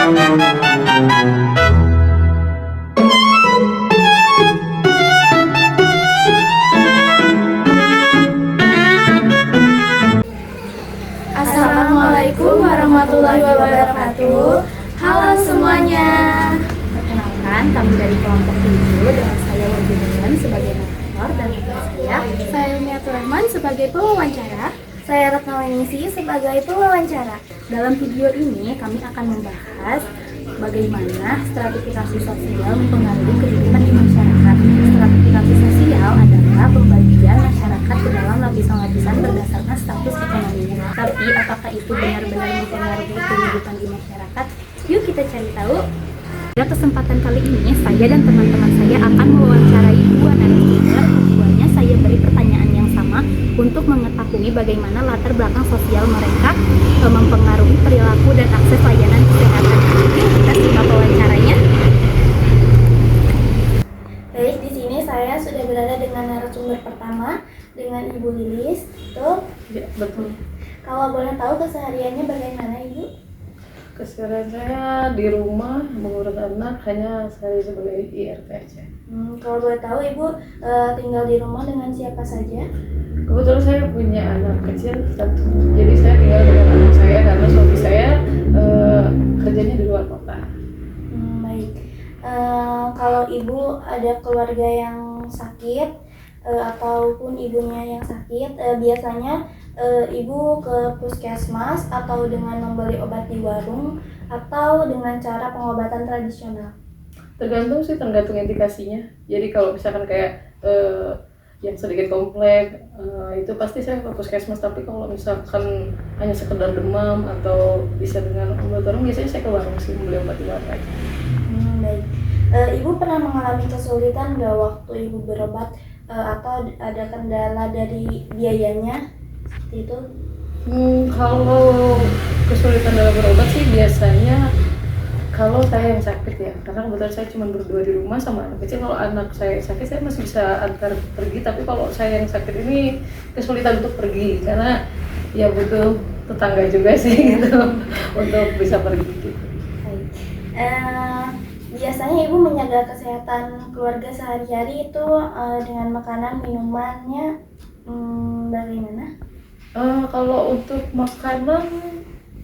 Assalamualaikum warahmatullahi wabarakatuh. Halo semuanya. Perkenalkan, kami dari kelompok 7 dengan saya Wahyu Dengan sebagai moderator dan Saya Miatur Rahman sebagai pewawancara. Saya Retnawaningsi sebagai pewawancara. dalam video ini kami akan membahas bagaimana stratifikasi sosial mempengaruhi kehidupan di masyarakat. Stratifikasi sosial adalah pembagian masyarakat ke dalam lapisan-lapisan berdasarkan status ekonominya. Tapi apakah itu benar-benar mempengaruhi kehidupan di masyarakat? Yuk kita cari tahu. Pada kesempatan kali ini, saya dan teman-teman saya akan mewawancarai dua narasumber. Keduanya saya beri pertanyaan yang sama untuk mengetahui bagaimana latar belakang sosial mereka mempengaruhi perilaku dan akses layanan kesehatan. Yuk kita simak wawancaranya. Baik, di sini saya sudah berada dengan narasumber pertama dengan Ibu Lilis. Tuh, Ya, betul. kalau boleh tahu kesehariannya bagaimana Ibu? Keseharian saya di rumah mengurus anak hanya saya sebagai IRT aja. Kalau boleh tahu Ibu tinggal di rumah dengan siapa saja? Kebetulan saya punya anak kecil satu, jadi saya tinggal dengan anak saya karena suami saya kerjanya di luar kota. Baik. Kalau Ibu ada keluarga yang sakit ataupun ibunya yang sakit, biasanya Ibu ke puskesmas atau dengan membeli obat di warung atau dengan cara pengobatan tradisional? Tergantung sih, tergantung indikasinya. Jadi kalau misalkan kayak yang sedikit kompleks itu pasti saya ke puskesmas, tapi kalau misalkan hanya sekedar demam atau bisa dengan obat warung, biasanya saya ke warung sih membeli obat di warung aja. Baik. Ibu pernah mengalami kesulitan nggak waktu Ibu berobat atau ada kendala dari biayanya? Seperti itu? Kalau kesulitan dalam berobat sih biasanya kalau saya yang sakit ya, karena kebetulan saya cuma berdua di rumah sama anak kecil. Kalau anak saya sakit saya masih bisa antar pergi, tapi kalau saya yang sakit ini kesulitan untuk pergi karena ya butuh tetangga juga sih gitu untuk bisa pergi gitu. Baik. Biasanya Ibu menjaga kesehatan keluarga sehari-hari itu dengan makanan, minumannya bagaimana? Kalau untuk makanan,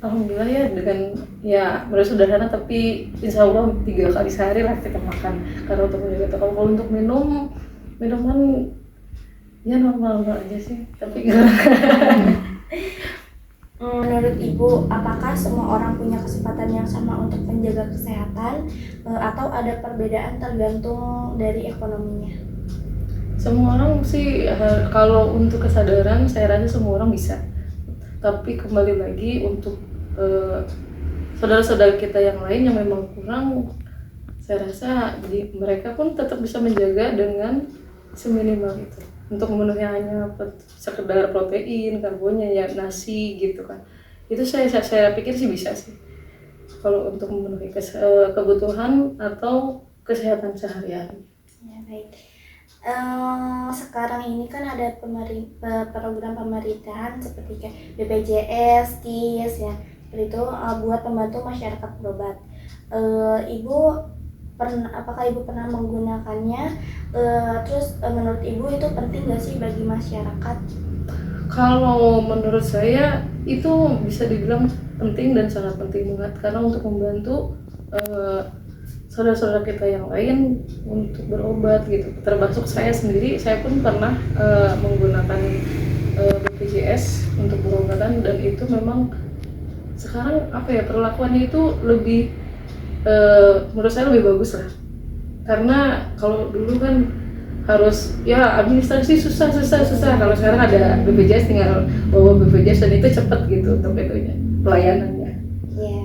alhamdulillah ya dengan ya sederhana, tapi insya Allah 3 kali sehari lah kita makan. Karena untuk menjaga, kalau untuk minuman ya normal aja sih, tapi Menurut Ibu, apakah semua orang punya kesempatan yang sama untuk menjaga kesehatan atau ada perbedaan tergantung dari ekonominya? semua orang sih kalau untuk kesadaran saya rasa semua orang bisa. Tapi kembali lagi untuk saudara-saudara kita yang lain yang memang kurang, saya rasa mereka pun tetap bisa menjaga dengan seminimal itu. Untuk memenuhi hanya sekedar protein, karbonnya ya nasi gitu kan. Itu saya pikir sih bisa sih. Kalau untuk memenuhi kebutuhan atau kesehatan sehari-hari. Ya, baik. Sekarang ini kan ada program pemerintahan seperti kayak BPJS, KIS ya, seperti itu buat membantu masyarakat berobat. Apakah Ibu pernah menggunakannya? Terus menurut Ibu itu penting nggak sih bagi masyarakat? Kalau menurut saya itu bisa dibilang penting dan sangat penting banget, karena untuk membantu saudara-saudara kita yang lain untuk berobat gitu. Termasuk saya sendiri, saya pun pernah menggunakan BPJS untuk berobatan, dan itu memang sekarang perlakuannya itu lebih menurut saya lebih bagus lah. Karena kalau dulu kan harus ya administrasi susah. Kalau sekarang ada BPJS, tinggal bawa BPJS dan itu cepat gitu untuk itunya pelayanannya. Ya.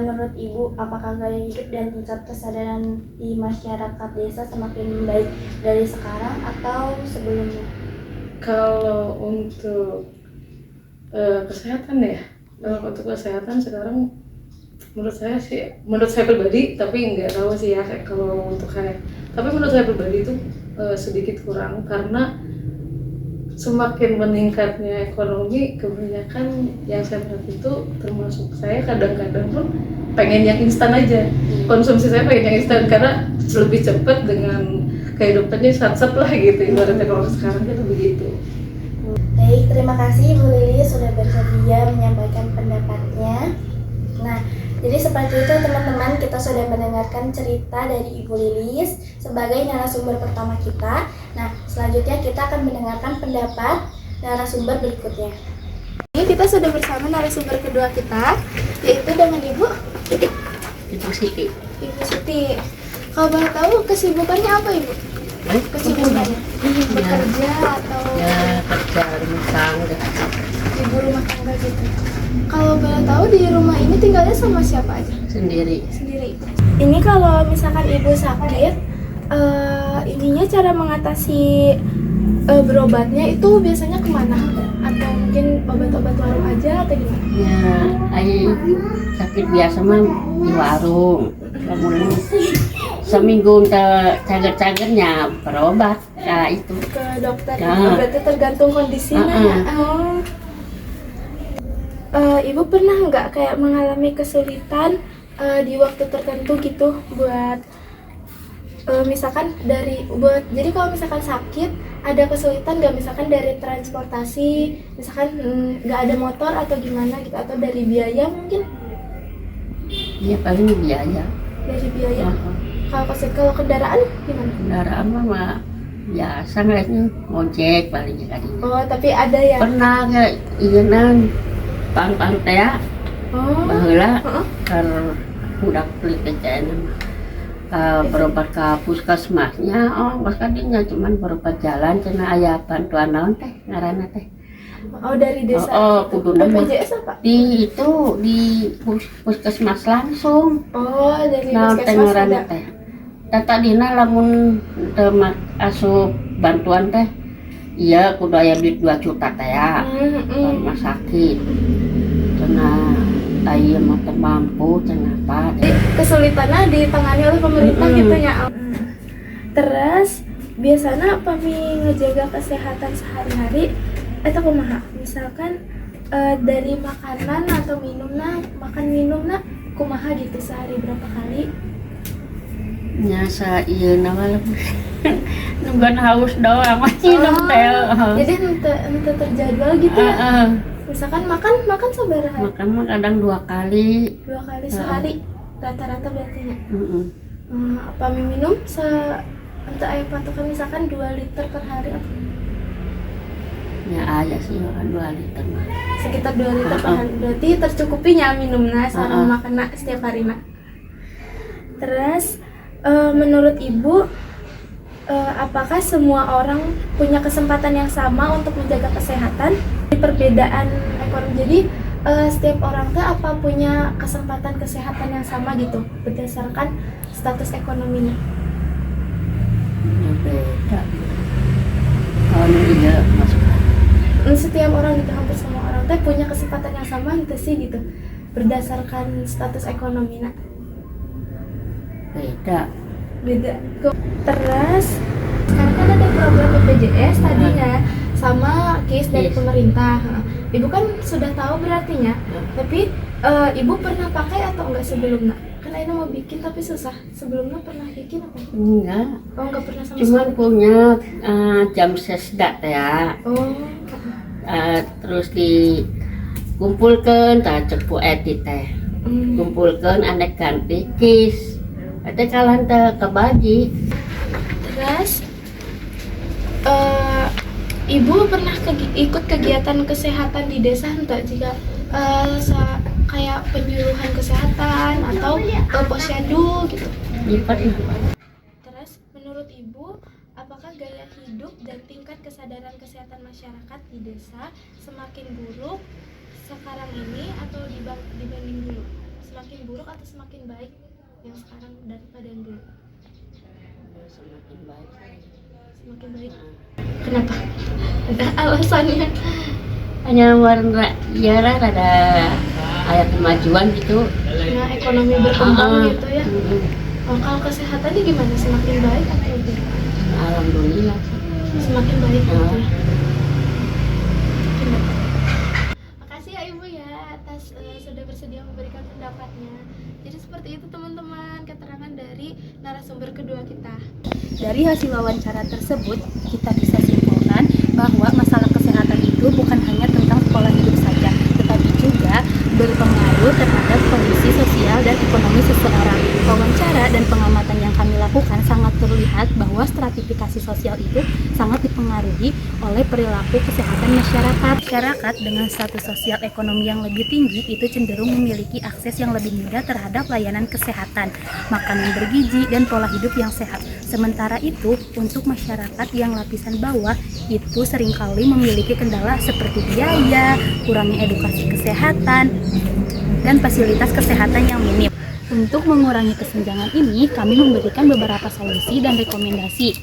Menurut Ibu, apakah gaya hidup dan tingkat kesadaran di masyarakat desa semakin baik dari sekarang atau sebelumnya? Kalau untuk kesehatan ya, kalau untuk kesehatan sekarang menurut saya pribadi, tapi nggak tahu sih ya kalau untuk saya. Tapi menurut saya pribadi itu sedikit kurang, karena semakin meningkatnya ekonomi, kebanyakan yang saya perhatikan itu termasuk saya kadang-kadang pun pengen yang instan aja. Konsumsi saya pengen yang instan karena lebih cepat dengan kehidupannya sat-sat lah gitu. Ibaratnya kalau sekarang kita begitu. Baik, terima kasih Bu Lilis sudah bersedia menyampaikan pendapatnya. Nah, jadi seperti itu teman-teman, kita sudah mendengarkan cerita dari Ibu Lilis sebagai narasumber pertama kita. Nah, selanjutnya kita akan mendengarkan pendapat narasumber berikutnya. Ini kita sudah bersama narasumber kedua kita, yaitu dengan Ibu Siti. Ibu Siti. Kalau boleh tahu kesibukannya apa Ibu? Kesibukannya bekerja atau Ya kerja rumah tangga. ibu rumah tangga gitu. Kalau boleh tahu di rumah ini tinggalnya sama siapa aja? Sendiri. Sendiri. Ini kalau misalkan Ibu sakit, ininya cara mengatasi berobatnya itu biasanya kemana? Atau mungkin obat-obat warung aja atau gimana? Ya, ayo sakit biasa mah di warung. Kemudian seminggu cager-cagernya berobat. Ya itu. Ke dokter, Ya. berarti tergantung kondisinya ya. Ibu pernah nggak kayak mengalami kesulitan di waktu tertentu gitu buat misalkan jadi kalau misalkan sakit ada kesulitan nggak, misalkan dari transportasi, misalkan nggak ada motor atau gimana gitu, atau dari biaya mungkin? Iya paling biaya. Dari biaya. Heeh. Kalau kendaraan gimana? Kendaraan mah biasa kayaknya ngojek paling kali. Oh, tapi ada ya. Pernah kayak ieunan pang teh ya. Oh. Baheula Heeh. keur budak beli kerjaan berobat ke puskesmasnya, pas kadinya cuman berobat jalan cenah aya bantuan naon teh ngaranna teh. Oh, dari desa. Kuduna mah BPJS apa? di puskesmas langsung. Oh, dari Naon teh puskesmas ngaranna ada. teh. Tadina lamun teu asup bantuan teh iya kudu aya duit 2 juta teh ya. Rumah sakit. Cenah aya mah teu mampu cenah apa. Kesulitannya ditangani oleh pemerintah gitu ya. Terus biasanya pami ngejaga kesehatan sehari-hari eta kumaha? Misalkan dari makanan atau makan minumna kumaha gitu, sehari berapa kali? Nyasa ieu nama nungguan haus doang masih teh. Jadi ente terjadwal gitu ya. Misalkan makan sabaraha? Makan mah kadang 2 kali. 2 kali sehari rata-rata berarti ya. Apa minum untuk air patokan misalkan 2 liter per hari apa? Ya aja sih makan 2 liter mah. Sekitar 2 liter per hari, berarti tercukupinya minumnya sareng makanna setiap harina. Terus menurut Ibu apakah semua orang punya kesempatan yang sama untuk menjaga kesehatan? Di perbedaan ekonomi, jadi setiap orang tuh apa punya kesempatan kesehatan yang sama gitu berdasarkan status ekonominya? Ya beda. Kalau iya masuk. Setiap orang gitu, hampir semua orang teh punya kesempatan yang sama gitu sih gitu berdasarkan status ekonominya. Beda. Terus sekarang kan ada program BPJS tadinya sama KIS dari pemerintah. Ibu kan sudah tahu berartinya, tapi Ibu pernah pakai atau enggak sebelumnya? Karena ini mau bikin tapi susah. Sebelumnya pernah bikin apa? Enggak. Oh, enggak pernah sama Cuman sekali. punya jam sesda teh ya. Oh. Terus dikumpulkan tak cepu edit teh. Kumpulkan anek ganti kis. Ada kalian kebagi. Terus Ibu pernah ikut kegiatan kesehatan di desa entah jika kayak penyuluhan kesehatan atau posyandu gitu. Terus menurut Ibu apakah gaya hidup dan tingkat kesadaran kesehatan masyarakat di desa semakin buruk sekarang ini atau dibanding dulu? Semakin buruk atau semakin baik yang sekarang daripada yang dulu? Semakin baik. Semakin baik. Kenapa? Ada alasannya? Hanya warna ya lah ada ayat kemajuan gitu. Nah, ekonomi berkembang gitu ya. Oh, kalau kesehatannya gimana? Semakin baik atau lebih? Alhamdulillah. Semakin baik gitu ya. Makasih ya Ibu ya atas sudah bersedia memberikan pendapatnya. Jadi seperti itu teman-teman keterangan dari narasumber kedua kita. Dari hasil wawancara tersebut, kita bisa simpulkan bahwa masalah kesehatan itu bukan hanya tentang pola hidup saja, tetapi juga berpengaruh terhadap kondisi sosial dan ekonomi seseorang. Wawancara dan pengamatan yang kami lakukan sangat terlihat bahwa stratifikasi sosial itu sangat dipengaruhi oleh perilaku kesehatan masyarakat. Masyarakat dengan status sosial ekonomi yang lebih tinggi itu cenderung memiliki akses yang lebih mudah terhadap layanan kesehatan, makanan bergizi, dan pola hidup yang sehat. Sementara itu, untuk masyarakat yang lapisan bawah itu seringkali memiliki kendala seperti biaya, kurangnya edukasi kesehatan, dan fasilitas kesehatan yang minim. Untuk mengurangi kesenjangan ini, kami memberikan beberapa solusi dan rekomendasi.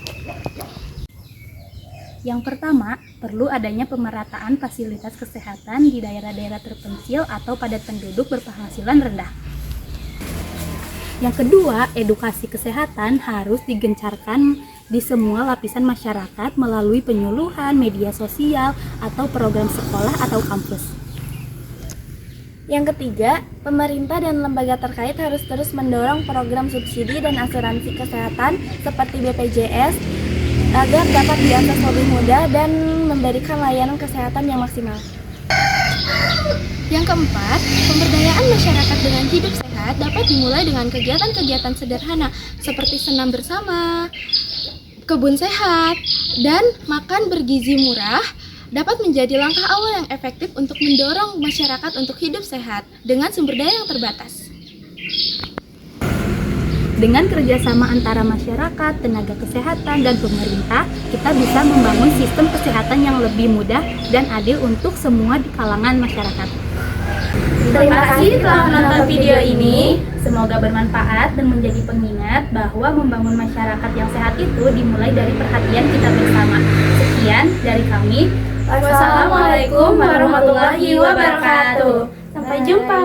Yang pertama, perlu adanya pemerataan fasilitas kesehatan di daerah-daerah terpencil atau padat penduduk berpenghasilan rendah. Yang kedua, edukasi kesehatan harus digencarkan di semua lapisan masyarakat melalui penyuluhan, media sosial, atau program sekolah atau kampus. Yang ketiga, pemerintah dan lembaga terkait harus terus mendorong program subsidi dan asuransi kesehatan seperti BPJS agar dapat diakses lebih mudah dan memberikan layanan kesehatan yang maksimal. Yang keempat, pemberdayaan masyarakat dengan hidup sehat dapat dimulai dengan kegiatan-kegiatan sederhana seperti senam bersama, kebun sehat, dan makan bergizi murah dapat menjadi langkah awal yang efektif untuk mendorong masyarakat untuk hidup sehat dengan sumber daya yang terbatas. Dengan kerjasama antara masyarakat, tenaga kesehatan, dan pemerintah, kita bisa membangun sistem kesehatan yang lebih mudah dan adil untuk semua di kalangan masyarakat. Terima kasih telah menonton video ini. Semoga bermanfaat dan menjadi pengingat bahwa membangun masyarakat yang sehat itu dimulai dari perhatian kita bersama. Sekian dari kami. Wassalamualaikum warahmatullahi wabarakatuh. Sampai jumpa.